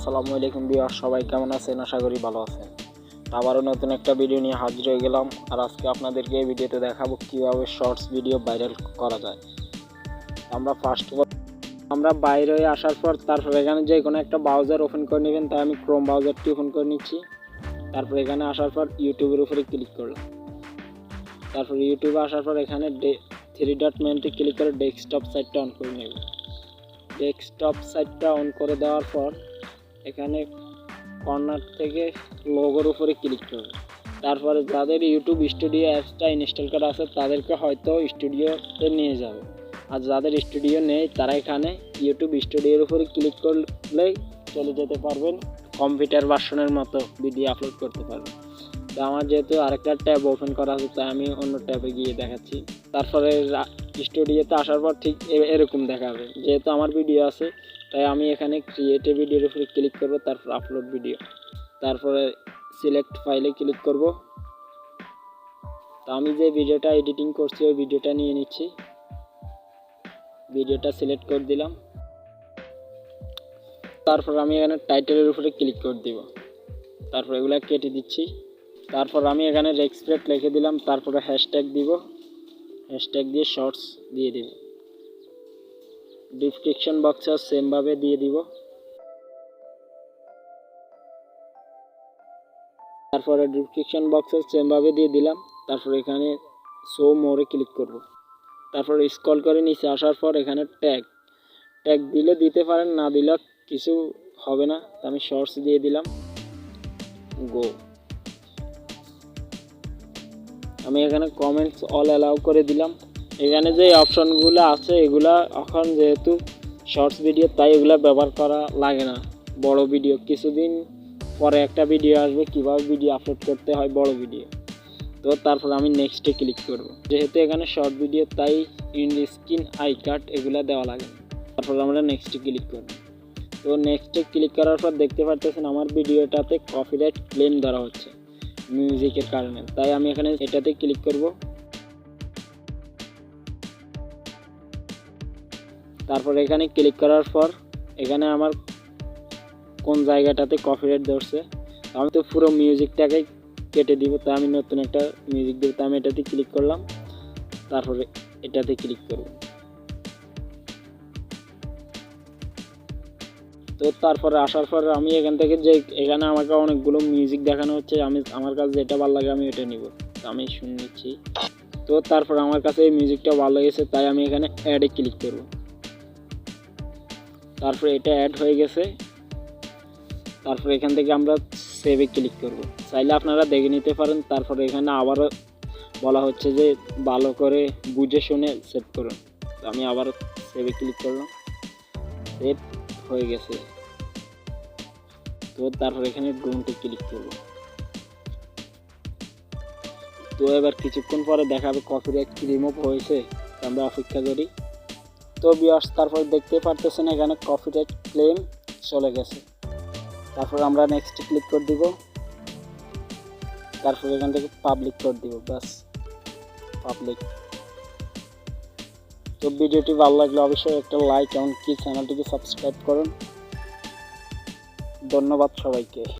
আসসালামু আলাইকুম ভিউয়ার, সবাই কেমন আছেন? আশা করি ভালো আছেন। আবারও নতুন একটা ভিডিও নিয়ে হাজির হয়ে গেলাম। আর আজকে আপনাদেরকে এই ভিডিওতে দেখাবো কীভাবে শর্টস ভিডিও ভাইরাল করা যায়। আমরা বাইরে হয়ে আসার পর তারপর এখানে যে কোনো একটা ব্রাউজার ওপেন করে নেবেন। তাই আমি ক্রোম ব্রাউজারটি ওপেন করে নিচ্ছি। তারপর এখানে আসার পর ইউটিউবের উপরে ক্লিক করলাম। তারপর ইউটিউবে আসার পর এখানে থ্রি ডট মেনুতে ক্লিক করে ডেস্কটপ সাইটটা অন করে নেব। ডেস্কটপ সাইটটা অন করে দেওয়ার পর এখানে কর্নার থেকে লোগোর উপরে ক্লিক করবে। তারপরে যাদের ইউটিউব স্টুডিও অ্যাপসটা ইনস্টল করা আছে তাদেরকে হয়তো স্টুডিওতে নিয়ে যাবে, আর যাদের স্টুডিও নেই তারা এখানে ইউটিউব স্টুডিওর উপরে ক্লিক করলেই চলে যেতে পারবেন, কম্পিউটার ভার্সনের মতো ভিডিও আপলোড করতে পারবেন। তো আমার যেহেতু আরেকটা ট্যাব ওপেন করা আছে তাই আমি অন্য ট্যাবে গিয়ে দেখাচ্ছি। তারপরে স্টুডিওতে আসার পর ঠিক এরকম দেখাবে। যেহেতু আমার ভিডিও আছে তাই আমি এখানে ক্রিয়েট এ ভিডিওর উপরে ক্লিক করব, তারপর আপলোড ভিডিও, তারপরে সিলেক্ট ফাইলে ক্লিক করব। তো আমি যে ভিডিওটা এডিটিং করছি ওই ভিডিওটা নিয়ে নিচ্ছি, ভিডিওটা সিলেক্ট করে দিলাম। তারপর আমি এখানে টাইটেলের উপরে ক্লিক করে দিব, তারপর এগুলো কেটে দিচ্ছি। তারপর আমি এখানে রেক্সপেক্ট লিখে দিলাম, তারপরে হ্যাশট্যাগ দিব, হ্যাশট্যাগ দিয়ে শর্টস দিয়ে দিব। ডেসক্রিপশন বক্সে সেমভাবে দিয়ে দিব। তারপরে ডেসক্রিপশন বক্সে সেমভাবে দিয়ে দিলাম। তারপর এখানে শো মোরে ক্লিক করব। তারপর স্ক্রল করে নিচে আসার পর এখানে ট্যাগ দিলে দিতে পারেন, না দিলে কিছু হবে না। আমি শর্টস দিয়ে দিলাম, গো। আমি এখানে কমেন্টস অল অ্যালাউ করে দিলাম। এখানে যে অপশনগুলো আছে এগুলা এখন যেহেতু শর্টস ভিডিও তাই এগুলো ব্যবহার করা লাগে না। বড় ভিডিও কিছুদিন পরে একটা ভিডিও আসবে কীভাবে ভিডিও আপলোড করতে হয় বড় ভিডিও। তো তারপর আমি নেক্সটে ক্লিক করব। যেহেতু এখানে শর্ট ভিডিও তাই ইন স্ক্রিন আই কার্ড এগুলো দেওয়া লাগে। তারপর আমরা নেক্সটে ক্লিক করব। তো নেক্সটে ক্লিক করার পর দেখতে পাচ্ছেন আমার ভিডিওটাতে কপিরাইট ক্লেম ধরা হচ্ছে মিউজিকের কারণে, তাই আমি এখানে এটাতে ক্লিক করব। তারপর এখানে ক্লিক করার পর এখানে আমার কোন জায়গাটাতে কপিরাইট ধরছে, আমি তো পুরো মিউজিকটাকে কেটে দিব। তাই আমি নতুন একটা মিউজিক দিব, তাই আমি এটাতে ক্লিক করলাম। তারপরে এটাতে ক্লিক করব। তো তারপরে আসার পর আমি এখান থেকে যে এখানে আমাকে অনেকগুলো মিউজিক দেখানো হচ্ছে, আমার কাছে যেটা ভালো লাগে আমি এটা নিব। তো আমি শুনে নিচ্ছি। তো তারপর আমার কাছে এই মিউজিকটা ভালো লেগেছে তাই আমি এখানে অ্যাডে ক্লিক করব। তারপরে এটা অ্যাড হয়ে গেছে। তারপর এখান থেকে আমরা সেভে ক্লিক করব। চাইলে আপনারা দেখে নিতে পারেন। তারপরে এখানে আবারও বলা হচ্ছে যে ভালো করে বুঝে শুনে সেভ করুন। তো আমি আবার সেভে ক্লিক করলাম, সেভ হয়ে গেছে। তো তারপর এখানে ডোন্টে ক্লিক করব। তো এবার কিছুক্ষণ পরে দেখাবে কপিরাইট রিমুভ হয়েছে, আমরা অপেক্ষা করি। তো ভিউয়ার্স তারপর দেখতে পারতেছেন এখানে কপিরাইট ক্লেম চলে গেছে। তারপর আমরা নেক্সট ক্লিক করে দিব। তারপর এখান থেকে পাবলিক করে দিব, বাস পাবলিক। তো ভিডিওটি ভালো লাগলে অবশ্যই একটা লাইক এমনকি চ্যানেলটিকে সাবস্ক্রাইব করুন। ধন্যবাদ সবাইকে।